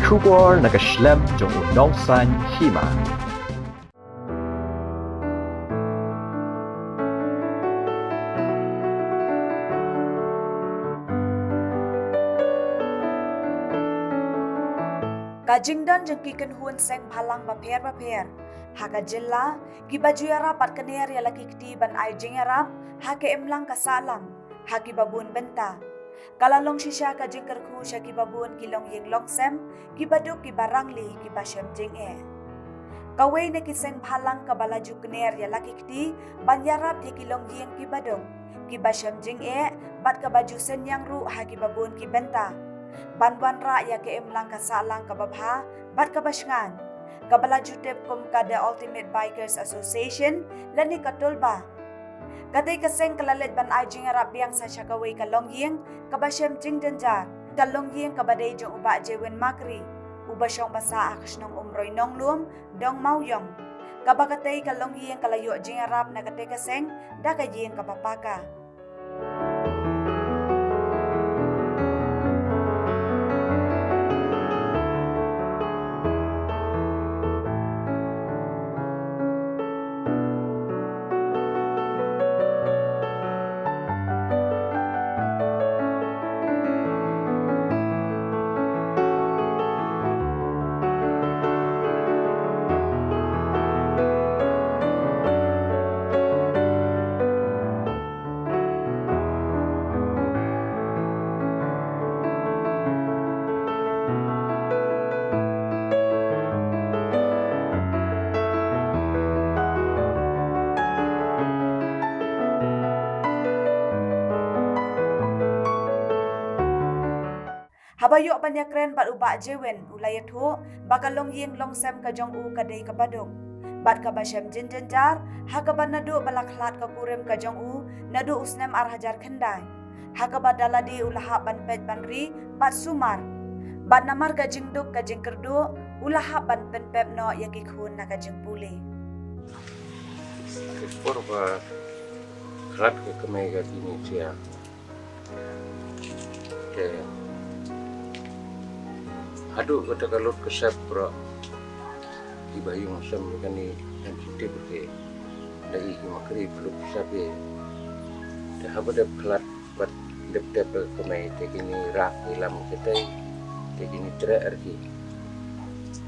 Kubor nakaslem jong unongsan hima. Kajingdan jengkikan hun seng balang baper. Haka jella gibaju yara pat kener ya laki kti ban ai jingara hake emlang kasalang haki babun benta. Kalalong shisha kajing kerku syaki babun kilong yeng long sem gibaduk gibarangli gibashem jing e. Kawai ne kiseng balang kabalaju kener ya laki kti ban yarap ya kilong yeng gibaduk gibashem jing e bat kabaju sen yang ru haki babun gibenta. Bantuan ra ya ke emlang kasalang kababha bat kabasngan kabala jutep kum kada Ultimate Bikers Association lani katulba katay kaseng kalalet ban ajing arab yang sa syakaway kalongyeng kabashem jing denjar kalongyeng kabaday jong uba jewen makri ubasyong basa akasnong umroy nonglum dong mauyong kabakatay kalongyeng kalayo jing arab na katay kaseng dakayeng kapapaka. Habayok panyakren bat ubak jewen ulayat ho bakalong yeng long sem kajong u kadai kabadok bat kabashem jin jenjar hakaban nadu balaklat kakurem kajong u nadu usnem arhajar kendai hakabat daladi ulahap ban pet banri bat sumar bat namar kajing duk kajing kerdu ulahap ban pen pep no yakikhun na kajing puli Porba klat ke kemega ini dia ke aduh kata kalut kesep bro di bayung sem kani yang kita pergi dari makri peluk sapi dah apa dah kelat buat dep kemai tekini rak hilam kita tekini cerai lagi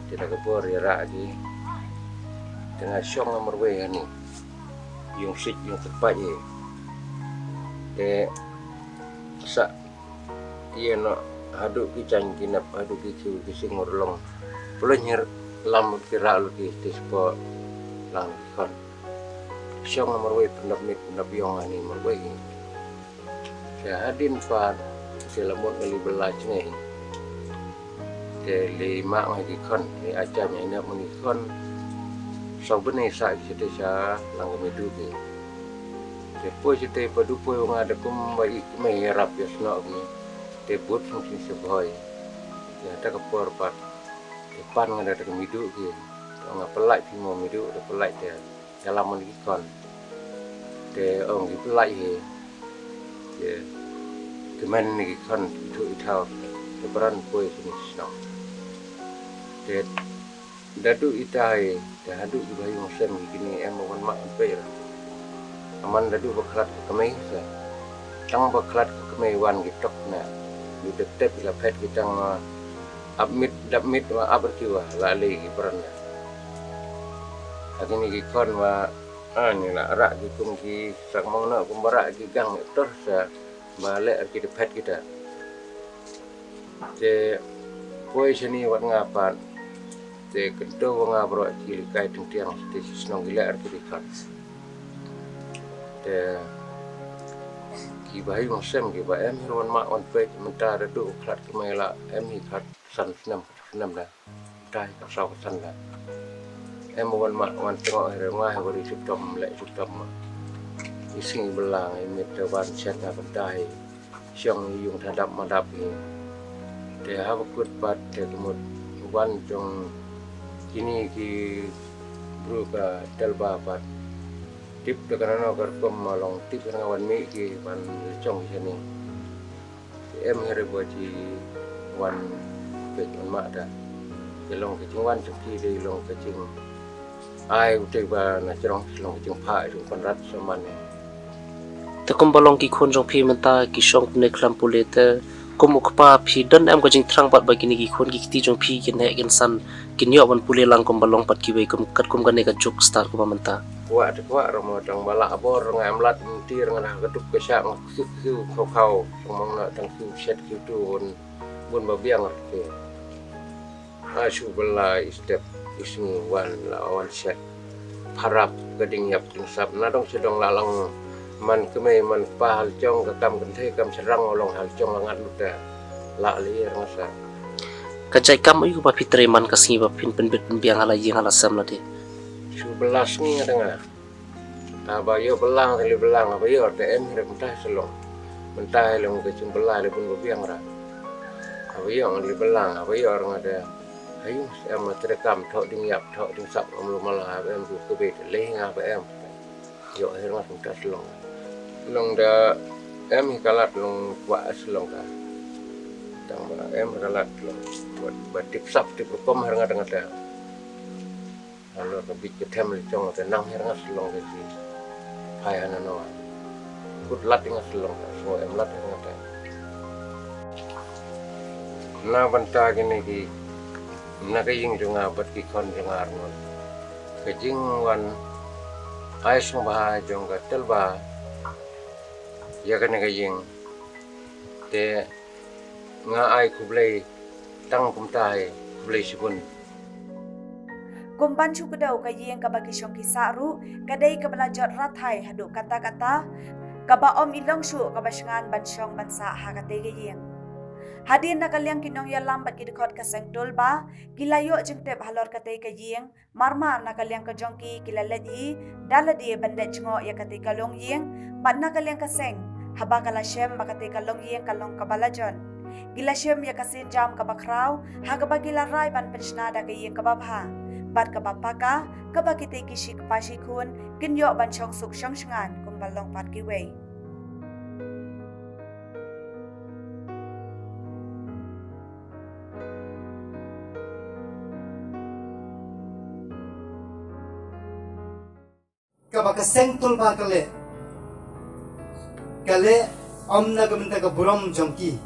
tidak kebor ya rak lagi tengah syong nomor way ni yung sit yung tepat je sak iya no haduk kicang kinap haduk kicu kising ngurlong pelonyer lam kira lagi tispo lang kon syong nomor way pendap yong ani nomor way saya hadin pan selamut kali belas ni de lima lagi kon ni acam ini menikon sobene sa kita sa lang medu ke depois kita padupo yung ada kum bai may rap yasno ni tebut mungkin sebagai ya ada kepor pat depan ada midu ke orang pelai timo midu ada pelai dia dalam menikon de orang di pelai he ya teman ni kon itu itau lebaran poi sini senang de dadu itai dah dadu di bayu sen gini em mon mak per aman dadu baklat ke kemai sa tang baklat ke kemai wan gitok na du detep la pet kita abmit dabmit wa aberkiwa la le gi perna agini gi kon wa ani la rak gi kum gi sak mau na kum barak gi gang tor sa balik arki depet kita je poi sini wat ngapan je kento nga bro ki kai tiang stis nong gila arki dikat de ki bai mosem ki ba em hirwan ma on pe mentara du klat ki mela em hi khat san nam da dai ka sau san da em wan ma wan tengok here ma bari sutom le sutom ising belang emit wan chat na bandai syong yung thadap madap ni de ha kut pat de mut wan jong kini ki bru ka telba pat tip de kana kar pom malong tip kana wan mi ki ban chong sini em here bo ji wan pe wan ma da long ke jing wan suki de long ke jing ai utai ba na cerong long ke jing pha jong panrat saman te kum balong ki khon jong phi menta ki shong ne khlam pulete kum ukpa phi dan am ko jing thrang bat ba kini ki khon ki ti jong phi kin he kin san kin yo ban pule lang kum balong pat ki wei kum kat kum kan ne ka juk start ko menta wa de wa romo tang bala bor ngam lat ti rang na ka tup ke sha su khau mong na tang su set ki tu bun ba biang ke asu bala step isni wan la wan set harap gading yap ding sap na dong sedong lalang man kemei man pa hal chong ka kam kan the kam serang olong hal chong langat luta la li rasa ka jai kam yu ba fitre man ka singi ba pin pen bet biang ala yeng ala sam la de su belas ni ngadanga aba yo belang tali belang aba yo te em re mentah selong mentah long ke chung belai le pun biang ra aba yo li belang aba yo orang ada ayu em terekam thok ding yap thok ding sap om lu mala em du ke bet le nga ba em yo he ma mentah selong long da em kalat long wa selong ka tang ba em kalat long buat tip sap tip kom har nga da lalu lebih ke tem le chong te nang her nga selong ke si hai ana no kut lat nga selong so em lat nga ta na banta gini ki na ka ying junga bat ki kon junga arnon ke jing wan ai sung ba jong ka tel ba ya kan ka ying te nga ai ku blai tang kum tai blai sibun Kumpan chu kedau ka yeng ka bagi syong ki saru kadai ka belajot rathai hadu kata-kata ka ba om ilong shu ka basengan ban syong ban sa ha ka te yeng hadin na kalyang kinong yalam bat kidikot ka sengtol ba kilayo jeng tep halor ka te ka yeng marma na kalyang ka jongki kilalet hi daladi bandet jengo ya ka te ka long yeng pat na kalyang ka seng haba kala shem ba ka te ka long yeng ka long ka balajon gila shem ya ka sin jam ka bakraw ha ka ba gila rai ban pensnada ka yeng ka babha bat ka bapaka ka ba kite kishi ka pashi kun kinyo ban chong suk shong shangan kum balong pat ki wei kabaka sengtol ba kale om nagabenta ka burom jongki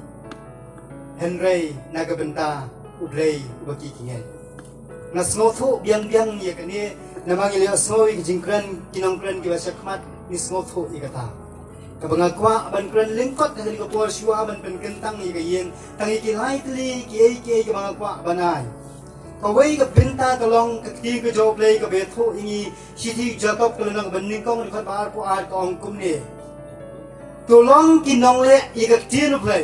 henry nagabenta ublay ubaki kingen na snotho biang ye kani namang ile snowi jingkran kinongkran ki basa khmat ni snotho ikata kabanga kwa ban kran lingkot dari ko por shua ban pen kentang ye yen tangi ki lightly ki kabanga kwa banai kawai ka binta kalong kakti ka job lay ka betho ingi siti jacob kalong banning kong rikat bar po ar ka ongkum ne tulong kinong le ikakti no play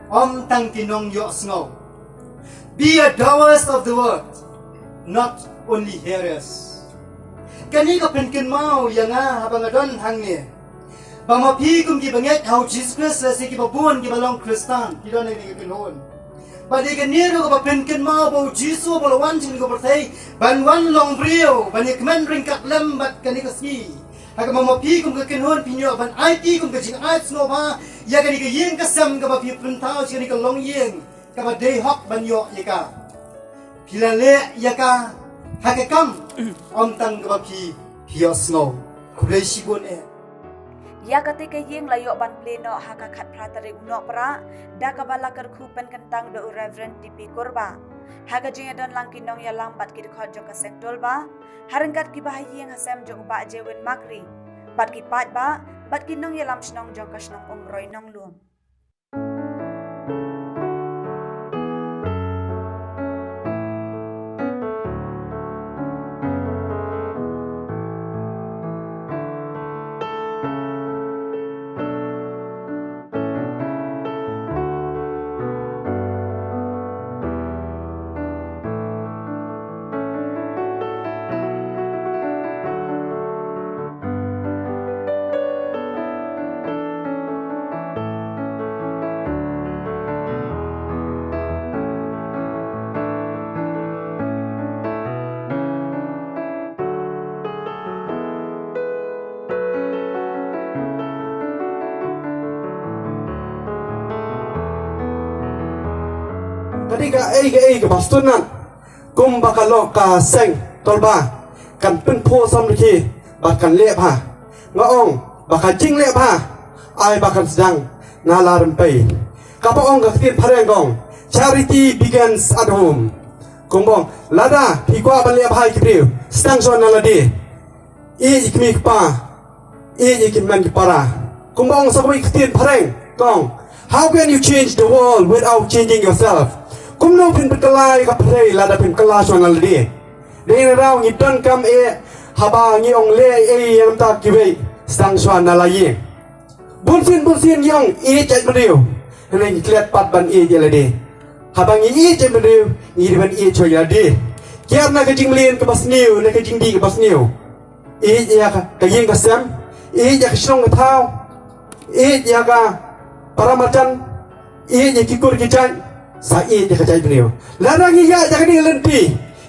om tang kinong yo snow be a doers of the word not only hearers kani ka penken mau yanga habang adon hangne bamapi kum ki banget how Jesus Christ se ki babun ki balong kristan ki don ni ki hon bani ka niro ka penken mau bo Jesus bo wan jing ko perthai ban wan long brio bani kmen ring kak lem bat kani ka ski haga mamapi kum ka ken hon pinyo ban IT kum ka jing ai sno ba ya kani ka yeng ka sam ka ba pi printao kani ka long yeng ka ba day hok ban yo yaka pilale yaka hakekam om tang gabapi hiosno kublai sibon ya katika yeng layo ban pleno haka khat pratari unok pra da kabala kar khupen kentang do reverend tipi korba haga jeng don lang kinong ya lambat kid khot jong ka sektol ba harengkat ki bahayeng hasem jong ba jewen makri bat ki pat ba bat kinong ya lam snong jong ka snong umroi nong luom Ketika ke pastor na kum bakalo ka seng tolba kan pen po som ki bakan le ha ngaong bakal jing le ha ai bakan sedang ngalaran pai kapa ong ka tin parengong charity begins at home kumbong lada pikwa bale hai kipriu sedang so naladi i ikmi pa i ikman para kumbong sakoi tin pareng kong how can you change the world without changing yourself kumno pin pekelai ka prei lada pin kala so naladi dei rau ngi don kam haba ngi ong le yang ta kiwei sedang so nalayi bunsin yong i chat beriu nang klet pat ban i jelade habang i chat beriu i ban i choy ladi kiar na kajing lien ke basniu na kajing di ke basniu i ya ka yin ka sam i ya ka shrong thao i ya ka paramacan i ya ki kur ki chan sa i ya ka chat beriu larang i ya ka ni lenti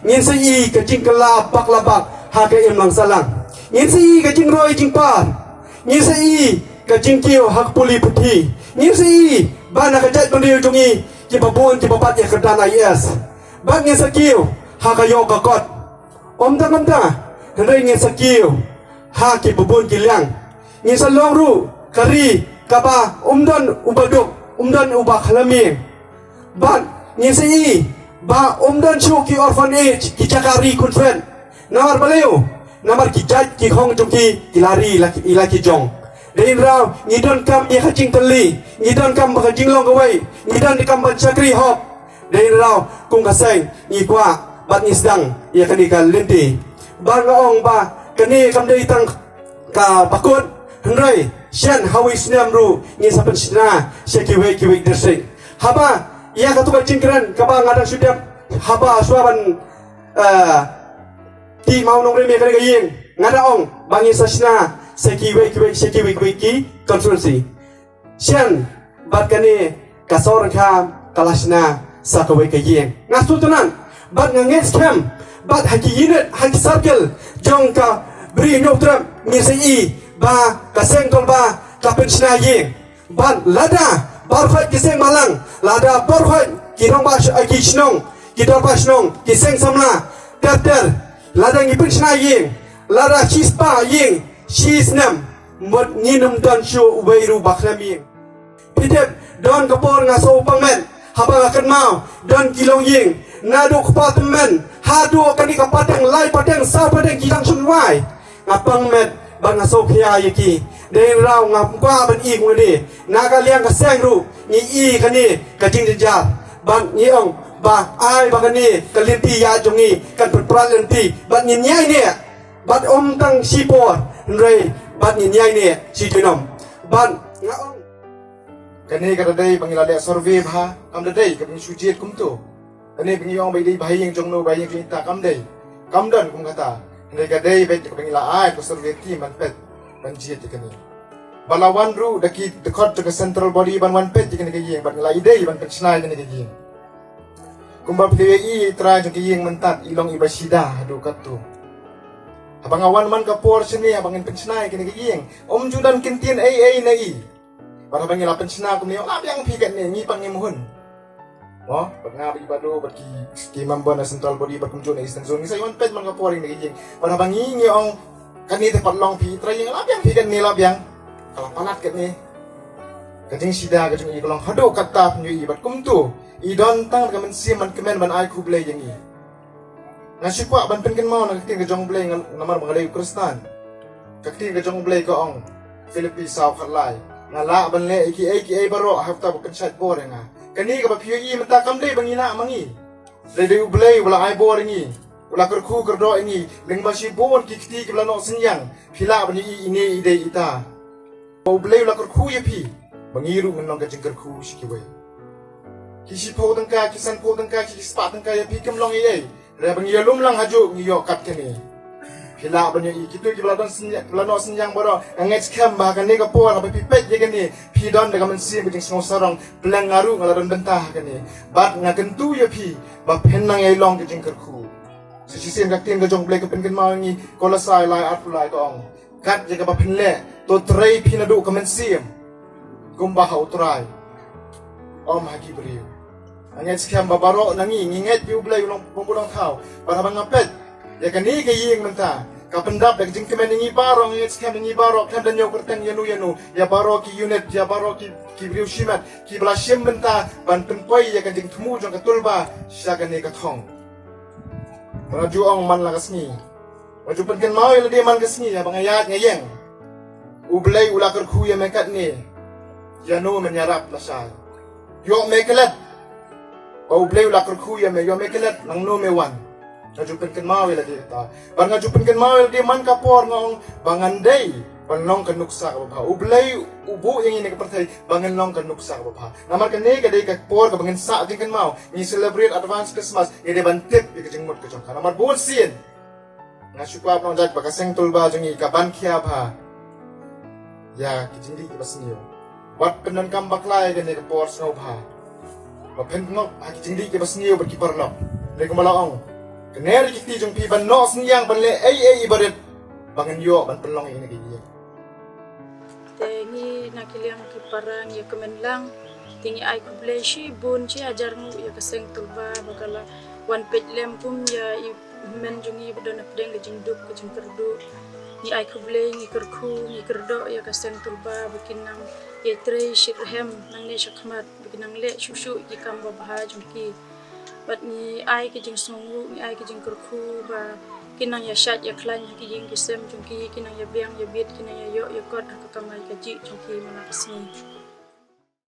ngin sa i kajing kala bak labak ha ka im lang salang ngin sa i kajing roi jing par ngin sa i kajing kiu hak puli puti ngin sa i bana ka chat beriu jungi ki babun ki babat ya ka dana yes bang ngin sa kiu ha ka yo ka kot om ta hendai ngin sa kiu ha ki babun ki liang ngin sa long ru kari kapa umdon ubaduk umdon ubak halami ban ngin sa i ba umdon chu ki orphanage ki jakari kunfen namar baleu namar ki jat ki khong jungki ki lari laki jong Dain rau ngidon kam ye khajing tali ngidon kam khajing long gawai ngidon kam ban chakri hop dain rau kung kaseng ngi kwa bat ngi sedang ye kani ka lenti ban ngaong ba kani kam dei tang ka pakut hendrai shen hawi snam ru ngi sapen sina sekiwe kiwe dersing haba ya ka tukar cingkran ka ba ngadang sudap haba suaban ti mau nong reme kani gayeng ngadaong bangi sasna sekiwe ki konsulsi sian bat kani kasor ka kalasna sakawe ka yeng ngasutunan bat nganget scam bat haki unit haki circle jong ka bri notram ngisai ba kaseng tol ba ka pensna yeng bat lada barkhoi kiseng malang lada barkhoi kirong ba ki snong ki dor ba snong ki seng samla ter lada ngi pensna yeng lada chispa yeng Shisnam mot nginum don shu weiru baklami pitep don kapor ngaso pangmen haba akan mau don kilong ying nadu kapatemen hadu kani kapateng lai pateng sa pateng kitang sunwai ngapang met bang ngaso khia yaki dei rau ngapwa ban i ngudi naga liang ka sengru ni i kani kajing ja ban niong ba ai ba kani kalinti ya jongi kan perpralenti ban nyai ne bat om tang sipor Nrei bat ni nyai ni si tunom ban ngaong kani kada dai pangilale survey bha kam dai kam sujiet kum tu kani pengiong bai dai bahing jongno bahing kita kam dai kam dan kum kata nrei kada dai bai pangila ai ko survey ti man pet banjiet kani balawan ru daki dekot ke central body ban wan pet kani kayeng ban ngai dai ban pensnai kani kayeng kumba PWI tra jong kayeng mentat ilong ibasida adu katu abang awan man kapor sini abangin pensnai kini kiyeng om judan kintin ai nai para bangin la pensna kum ni la yang pikat ni ngi pang mohon oh pernah bagi bado bagi skema bona central body bakum jona eastern zone ni sayon pet man kapor ni kiyeng para bangi ngi ong kani te pat long pi tra yang la yang pikat ni la yang kala palat ket ni kajing sida kajing i kolong hado kata penyu i bakum tu i don tang kamen siman kemen ban ai kuble yang i Nasipwa ban pengen mau nak ting ke jong blay namar mengalai Kristan. Kakting ke jong blay ko ong Philippines South Kalai. Ngala ban le iki baro hafta bukan chat bor nga. Kani ka papiyo i menta kam dei bangina mangi. Dei blay wala ai bor ngi. Wala kerku kerdo ngi leng basi bon kikti ke lano senyang. Pila ban i ini ide ita. Mau blay wala kerku ya pi. Bangiru menong ka jengkerku sikiwe. Kisi po tengka kisan po tengka kisi spa tengka ya pi kemlong i Rabang ia lumlang haju ngiyo kat kini. Pila banyak ikitu kibla don senyang boro anget skam bahkan ni kapor apa pipet je kini. Pidon dengan mensi bijing semua sarang belang ngaru ngaladon bentah kini. Bat ngagentu ya pi ba penang ai long kijing kerku. Sisisim kaktin ke jong blek ke pengen mau ngi kolasai lai atulai ko ong. Kat je ka ba penle to trai pinadu ke mensi. Gumbah utrai. Om haki beriu. Anget sekian babaro nangi nginget yu belai ulang pembulang tau. Barang ngapet. Ya kan ni ke ying mentah. Kapendap dak jing kemen ngi baro nget sekian ngi baro kan dan yo kerteng yanu ya baro ki unit ya baro ki briu shimat ki blashim mentah ban penpoi ya kan jing temu jong katulba syakan ni katong. Maju ong man lagasni. Maju penken mau ya dia man gasni ya bangayat ngayeng. Ublay ulakar kuya mekat ni. Yanu menyarap lasal. Yo mekelat. Ublay ulakar kuya me yo mekelat nang no me wan. Ngajupen ken mau ya dia ta. Bang ngajupen ken mau ya dia man kapor ngong bangandai. Banong kanuksa ka bapa. Ublay ubu yang ini kepercayai banganong kanuksa ka bapa. Namar kene kadai kapor ka bangan sa jing ken mau. Ni celebrate advance Christmas. Ide bantip ikajingmut ka jong. Namar bol sin. Ngasukwa nong jak bakaseng tulba jong ikaban kia ba. Ya kijindi kibasniyo. Wat penan kam baklay kene kapor snow ba. Bapen ngok kijindi kibasniyo berkipar nok. Lek malaong. Keneri kiti jong pi ban nos niyang ban le ai ibadet. Bangan yo ban pelong ini kaya. Tengi nakiliang kiparang ya kemenlang tingi ai kubleshi bun ci ajar mu ya keseng tulba bakala one page lem kum ya men jungi bedona pedeng gejing dup gejing perdu ni ai kuble ni kerku ni kerdo ya keseng tulba bikinang ya trei shirhem nang ne shakmat bikinang le shushu ki kamba bahaj ki bat ni ai gejing songu ni ai gejing kerku ba kinang ya syat ya klan ki jing kisem jungki kinang ya biang ya bit kinang ya yo ya kot akakamai kaji jungki mana kesni